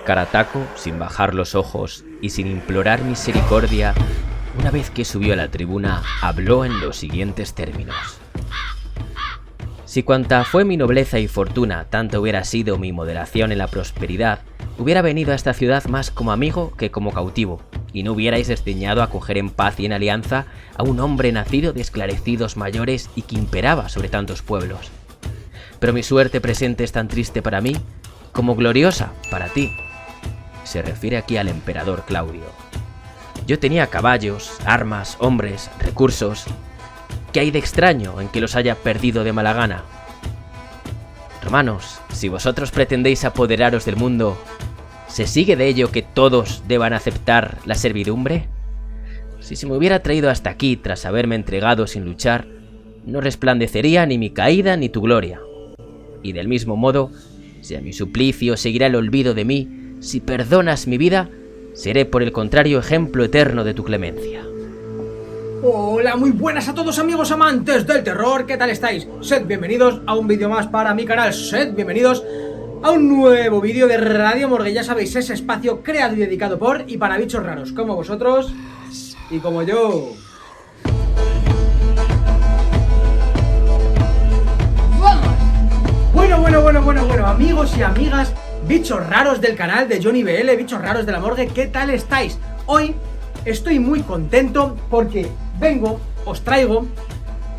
Carataco, sin bajar los ojos y sin implorar misericordia, una vez que subió a la tribuna, habló en los siguientes términos. Si cuanta fue mi nobleza y fortuna, tanto hubiera sido mi moderación en la prosperidad, hubiera venido a esta ciudad más como amigo que como cautivo, y no hubierais desdeñado acoger en paz y en alianza a un hombre nacido de esclarecidos mayores y que imperaba sobre tantos pueblos. Pero mi suerte presente es tan triste para mí como gloriosa para ti. Se refiere aquí al emperador Claudio. Yo tenía caballos, armas, hombres, recursos. ¿Qué hay de extraño en que los haya perdido de mala gana? Romanos, si vosotros pretendéis apoderaros del mundo, ¿se sigue de ello que todos deban aceptar la servidumbre? Si se me hubiera traído hasta aquí tras haberme entregado sin luchar, no resplandecería ni mi caída ni tu gloria. Y del mismo modo, si a mi suplicio seguirá el olvido de mí, si perdonas mi vida, seré por el contrario ejemplo eterno de tu clemencia. Hola, muy buenas a todos amigos amantes del terror, ¿qué tal estáis? Sed bienvenidos a un vídeo más para mi canal, sed bienvenidos a un nuevo vídeo de Radio Morgue. Ya sabéis, ese espacio creado y dedicado por y para bichos raros, como vosotros y como yo. Bueno, amigos y amigas, bichos raros del canal de Johnny BL, bichos raros de la morgue, ¿qué tal estáis? Hoy estoy muy contento porque os traigo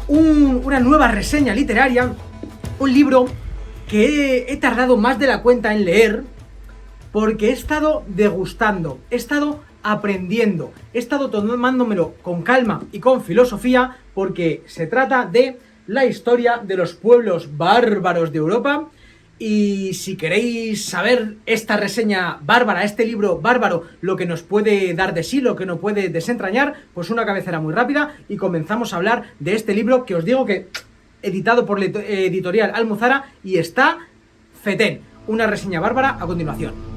una nueva reseña literaria, un libro que he tardado más de la cuenta en leer porque he estado degustando, he estado aprendiendo, he estado tomándomelo con calma y con filosofía porque se trata de la historia de los pueblos bárbaros de Europa. Y si queréis saber esta reseña bárbara, este libro bárbaro, lo que nos puede dar de sí, lo que nos puede desentrañar, pues una cabecera muy rápida y comenzamos a hablar de este libro que os digo que editado por la editorial Almuzara y está fetén. Una reseña bárbara a continuación.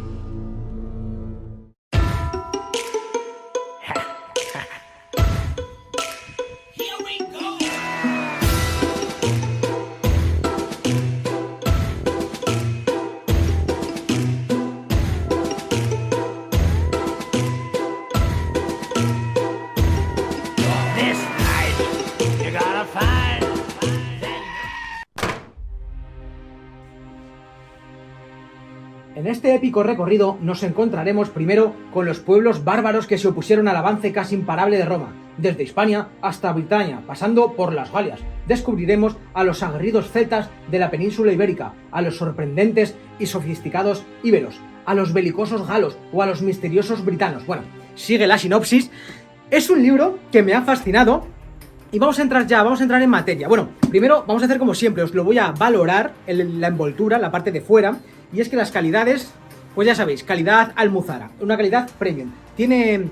En este épico recorrido nos encontraremos primero con los pueblos bárbaros que se opusieron al avance casi imparable de Roma, desde Hispania hasta Britania, pasando por las Galias. Descubriremos a los aguerridos celtas de la península ibérica, a los sorprendentes y sofisticados íberos, a los belicosos galos o a los misteriosos britanos. Bueno, sigue la sinopsis. Es un libro que me ha fascinado y vamos a entrar en materia. Bueno, primero vamos a hacer como siempre, os lo voy a valorar en la envoltura, la parte de fuera. Y es que las calidades, pues ya sabéis, calidad Almuzara, una calidad premium. Tiene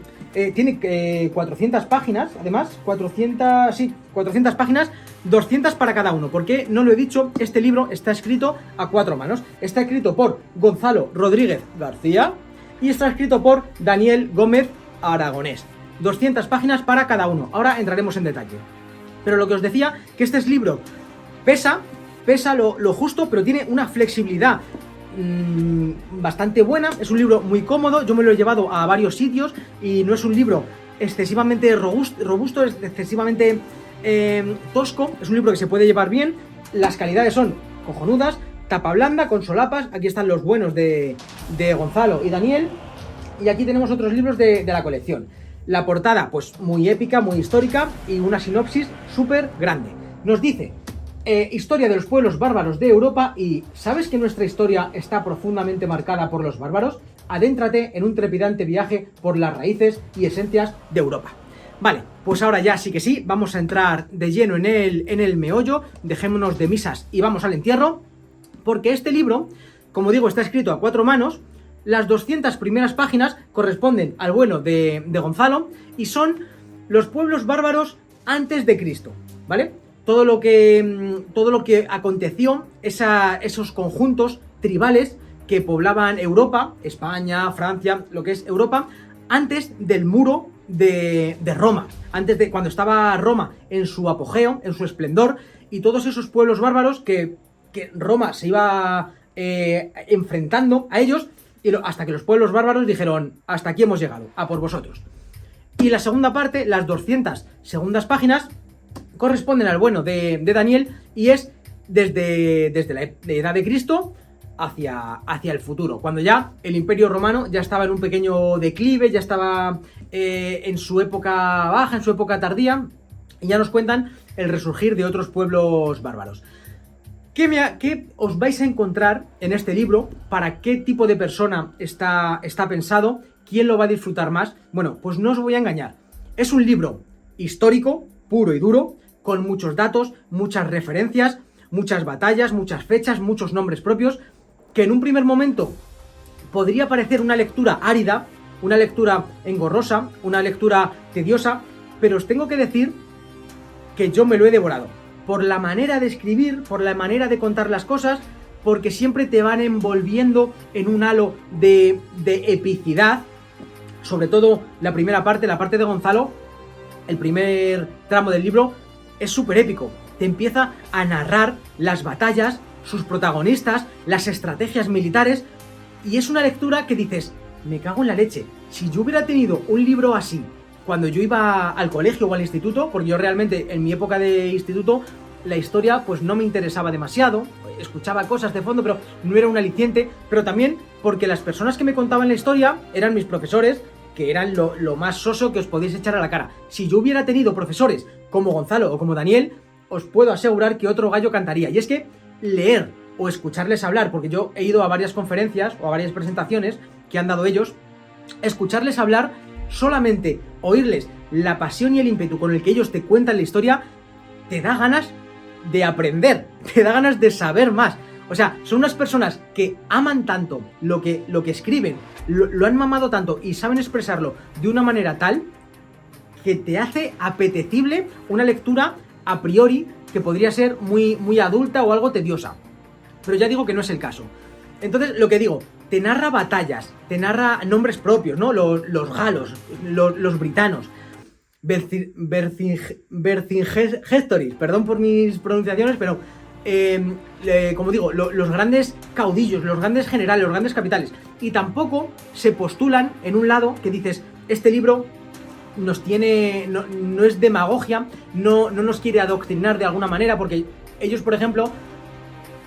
400 páginas, además, 400 páginas, 200 para cada uno. Porque no lo he dicho, este libro está escrito a 4 manos. Está escrito por Gonzalo Rodríguez García y está escrito por Daniel Gómez Aragonés. 200 páginas para cada uno. Ahora entraremos en detalle. Pero lo que os decía, que este libro pesa lo justo, pero tiene una flexibilidad bastante buena. Es un libro muy cómodo, yo me lo he llevado a varios sitios y no es un libro excesivamente robusto, es excesivamente tosco. Es un libro que se puede llevar bien, las calidades son cojonudas, tapa blanda con solapas. Aquí están los buenos de Gonzalo y Daniel, y aquí tenemos otros libros de la colección. La portada pues muy épica, muy histórica y una sinopsis súper grande. Nos dice historia de los pueblos bárbaros de Europa. Y ¿sabes que nuestra historia está profundamente marcada por los bárbaros? Adéntrate en un trepidante viaje por las raíces y esencias de Europa. Vale, pues ahora ya sí que sí, vamos a entrar de lleno en el meollo. Dejémonos de misas y vamos al entierro, porque este libro, como digo, está escrito a 4 manos. Las 200 primeras páginas corresponden al bueno de Gonzalo y son los pueblos bárbaros antes de Cristo, ¿vale? Todo lo que aconteció, esos conjuntos tribales que poblaban Europa, España, Francia, lo que es Europa, antes del muro de Roma, antes de cuando estaba Roma en su apogeo, en su esplendor, y todos esos pueblos bárbaros que Roma se iba enfrentando a ellos, hasta que los pueblos bárbaros dijeron, hasta aquí hemos llegado, a por vosotros. Y la segunda parte, las 200 segundas páginas, corresponden al bueno de Daniel, y es desde la edad de Cristo hacia el futuro, cuando ya el Imperio Romano ya estaba en un pequeño declive, ya estaba en su época baja, en su época tardía, y ya nos cuentan el resurgir de otros pueblos bárbaros. ¿Qué os vais a encontrar en este libro? ¿Para qué tipo de persona está pensado? ¿Quién lo va a disfrutar más? Bueno, pues no os voy a engañar. Es un libro histórico, puro y duro, con muchos datos, muchas referencias, muchas batallas, muchas fechas, muchos nombres propios, que en un primer momento podría parecer una lectura árida, una lectura engorrosa, una lectura tediosa, pero os tengo que decir que yo me lo he devorado. Por la manera de escribir, por la manera de contar las cosas, porque siempre te van envolviendo en un halo de epicidad. Sobre todo la primera parte, la parte de Gonzalo, el primer tramo del libro, es súper épico. Te empieza a narrar las batallas, sus protagonistas, las estrategias militares, y es una lectura que dices, me cago en la leche. Si yo hubiera tenido un libro así cuando yo iba al colegio o al instituto, porque yo realmente en mi época de instituto la historia pues no me interesaba demasiado, escuchaba cosas de fondo, pero no era un aliciente, pero también porque las personas que me contaban la historia eran mis profesores, que eran lo más soso que os podéis echar a la cara. Si yo hubiera tenido profesores como Gonzalo o como Daniel, os puedo asegurar que otro gallo cantaría. Y es que leer o escucharles hablar, porque yo he ido a varias conferencias o a varias presentaciones que han dado ellos, escucharles hablar, solamente oírles la pasión y el ímpetu con el que ellos te cuentan la historia, te da ganas de aprender, te da ganas de saber más. O sea, son unas personas que aman tanto lo que escriben, lo han mamado tanto y saben expresarlo de una manera tal que te hace apetecible una lectura a priori que podría ser muy, muy adulta o algo tediosa. Pero ya digo que no es el caso. Entonces, lo que digo, te narra batallas, te narra nombres propios, ¿no? Los galos, los britanos, Vercingetorix, perdón por mis pronunciaciones, pero como digo, los grandes caudillos, los grandes generales, los grandes capitales. Y tampoco se postulan en un lado que dices, este libro nos tiene, no es demagogia, no nos quiere adoctrinar de alguna manera, porque ellos, por ejemplo,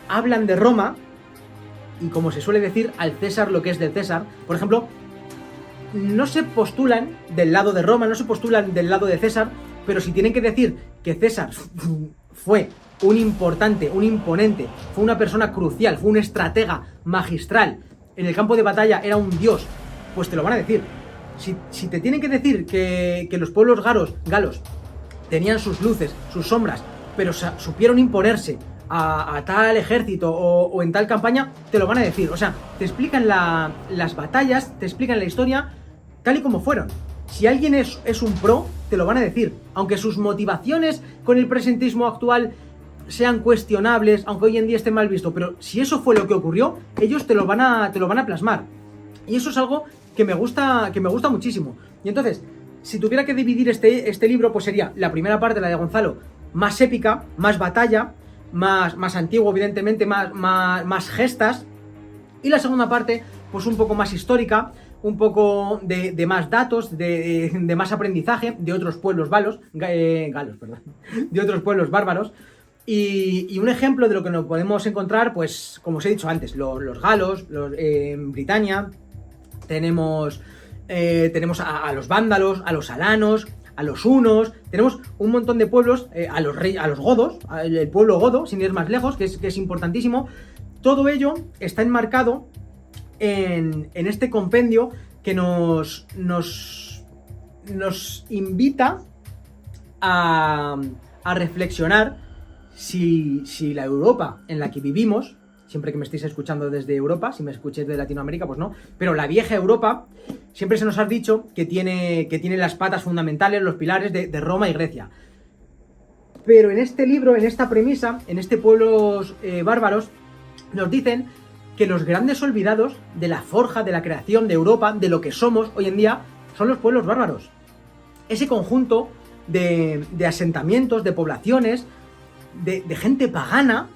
hablan de Roma y, como se suele decir, al César lo que es del César. Por ejemplo, no se postulan del lado de Roma, no se postulan del lado de César, pero si tienen que decir que César fue un importante, un imponente, fue una persona crucial, fue un estratega magistral, en el campo de batalla era un dios, pues te lo van a decir. Si te tienen que decir que los pueblos galos tenían sus luces, sus sombras, pero supieron imponerse a tal ejército o en tal campaña, te lo van a decir. O sea, te explican las batallas, te explican la historia tal y como fueron. Si alguien es un pro, te lo van a decir. Aunque sus motivaciones con el presentismo actual sean cuestionables, aunque hoy en día esté mal visto, pero si eso fue lo que ocurrió, ellos te lo van a plasmar. Y eso es algo que me gusta muchísimo. Y entonces, si tuviera que dividir este libro, pues sería la primera parte, la de Gonzalo, más épica, más batalla, más antiguo, evidentemente, más gestas. Y la segunda parte, pues un poco más histórica, un poco de más datos, de más aprendizaje de otros pueblos de otros pueblos bárbaros. Y un ejemplo de lo que nos podemos encontrar, pues como os he dicho antes, los galos, Britania, tenemos a los vándalos, a los alanos, a los hunos, tenemos un montón de pueblos, a los godos, el pueblo godo, sin ir más lejos, que es importantísimo. Todo ello está enmarcado en este compendio que nos invita a reflexionar si la Europa en la que vivimos, siempre que me estéis escuchando desde Europa, si me escucháis de Latinoamérica, pues no, pero la vieja Europa, siempre se nos ha dicho que tiene las patas fundamentales, los pilares de Roma y Grecia. Pero en este libro, en esta premisa, en este pueblos bárbaros, nos dicen que los grandes olvidados de la forja, de la creación de Europa, de lo que somos hoy en día, son los pueblos bárbaros. Ese conjunto de asentamientos, de poblaciones, de gente pagana,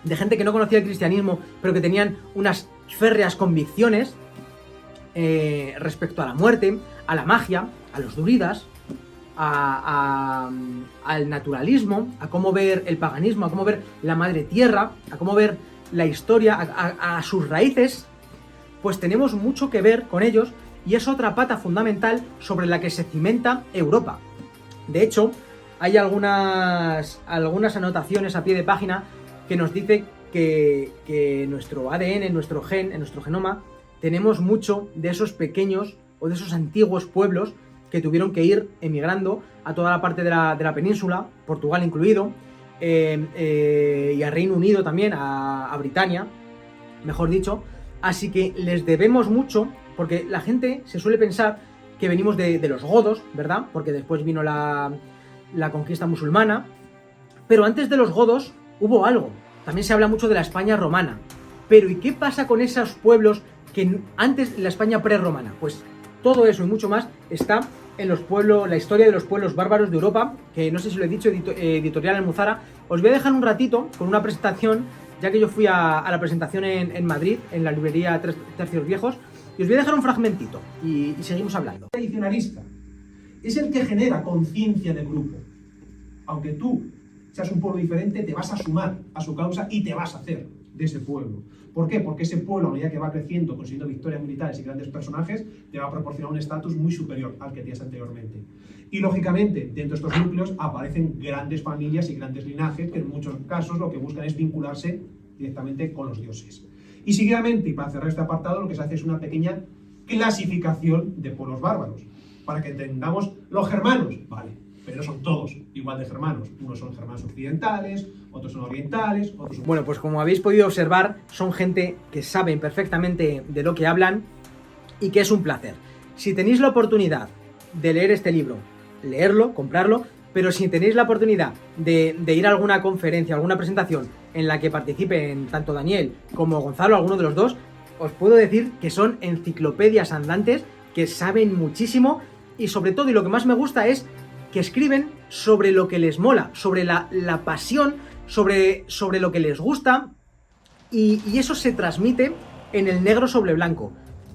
de gente que no conocía el cristianismo, pero que tenían unas férreas convicciones, respecto a la muerte, a la magia, a los druidas, al naturalismo, a cómo ver el paganismo, a cómo ver la madre tierra, a cómo ver la historia, a sus raíces, pues tenemos mucho que ver con ellos y es otra pata fundamental sobre la que se cimenta Europa. De hecho, hay algunas anotaciones a pie de página que nos dice que en nuestro ADN, en nuestro genoma, tenemos mucho de esos pequeños o de esos antiguos pueblos que tuvieron que ir emigrando a toda la parte de la península, Portugal incluido, y a Reino Unido también, a Britania, mejor dicho. Así que les debemos mucho, porque la gente se suele pensar que venimos de los godos, ¿verdad? Porque después vino la conquista musulmana, pero antes de los godos hubo algo. También se habla mucho de la España romana. Pero ¿y qué pasa con esos pueblos que antes de la España prerromana? Pues todo eso y mucho más está en los pueblos, la historia de los pueblos bárbaros de Europa, que no sé si lo he dicho, Editorial Almuzara. Os voy a dejar un ratito con una presentación, ya que yo fui a la presentación en Madrid, en la librería Tercios Viejos, y os voy a dejar un fragmentito y seguimos hablando. Tradicionalista es el que genera conciencia de grupo. Aunque tú seas un pueblo diferente, te vas a sumar a su causa y te vas a hacer de ese pueblo. ¿Por qué? Porque ese pueblo, a medida que va creciendo, consiguiendo victorias militares y grandes personajes, te va a proporcionar un estatus muy superior al que tenías anteriormente. Y, lógicamente, dentro de estos núcleos aparecen grandes familias y grandes linajes que en muchos casos lo que buscan es vincularse directamente con los dioses. Y, seguidamente, y para cerrar este apartado, lo que se hace es una pequeña clasificación de pueblos bárbaros, para que entendamos los germanos, vale, pero no son todos igual de germanos. Unos son germanos occidentales, otros son orientales, otros son... Bueno, pues como habéis podido observar, son gente que saben perfectamente de lo que hablan y que es un placer. Si tenéis la oportunidad de leer este libro, leerlo, comprarlo, pero si tenéis la oportunidad de ir a alguna conferencia, alguna presentación en la que participen tanto Daniel como Gonzalo, alguno de los dos, os puedo decir que son enciclopedias andantes, que saben muchísimo y sobre todo, y lo que más me gusta es que escriben sobre lo que les mola, sobre la pasión, sobre lo que les gusta, y eso se transmite en el negro sobre blanco.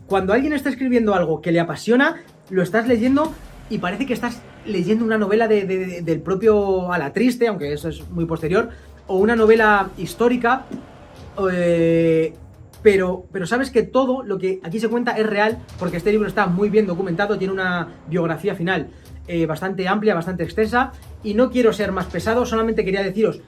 Cuando alguien está escribiendo algo que le apasiona, lo estás leyendo y parece que estás leyendo una novela del propio Alatriste, aunque eso es muy posterior, o una novela histórica, pero sabes que todo lo que aquí se cuenta es real, porque este libro está muy bien documentado, tiene una biografía final bastante amplia, bastante extensa, y no quiero ser más pesado, solamente quería deciros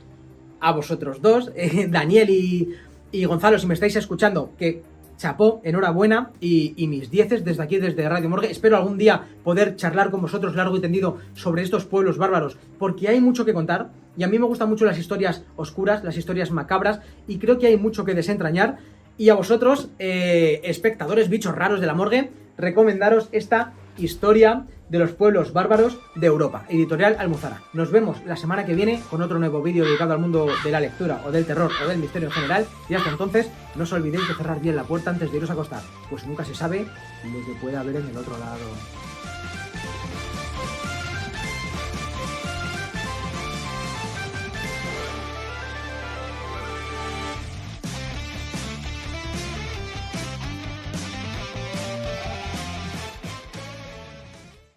a vosotros dos, Daniel y Gonzalo, si me estáis escuchando, que chapó, enhorabuena, y mis dieces desde aquí, desde Radio Morgue. Espero algún día poder charlar con vosotros largo y tendido sobre estos pueblos bárbaros, porque hay mucho que contar, y a mí me gustan mucho las historias oscuras, las historias macabras, y creo que hay mucho que desentrañar. Y a vosotros, espectadores, bichos raros de la morgue, recomendaros esta historia de los pueblos bárbaros de Europa, Editorial Almuzara. Nos vemos la semana que viene con otro nuevo vídeo dedicado al mundo de la lectura o del terror o del misterio en general, y hasta entonces no os olvidéis de cerrar bien la puerta antes de iros a acostar, pues nunca se sabe lo que puede haber en el otro lado.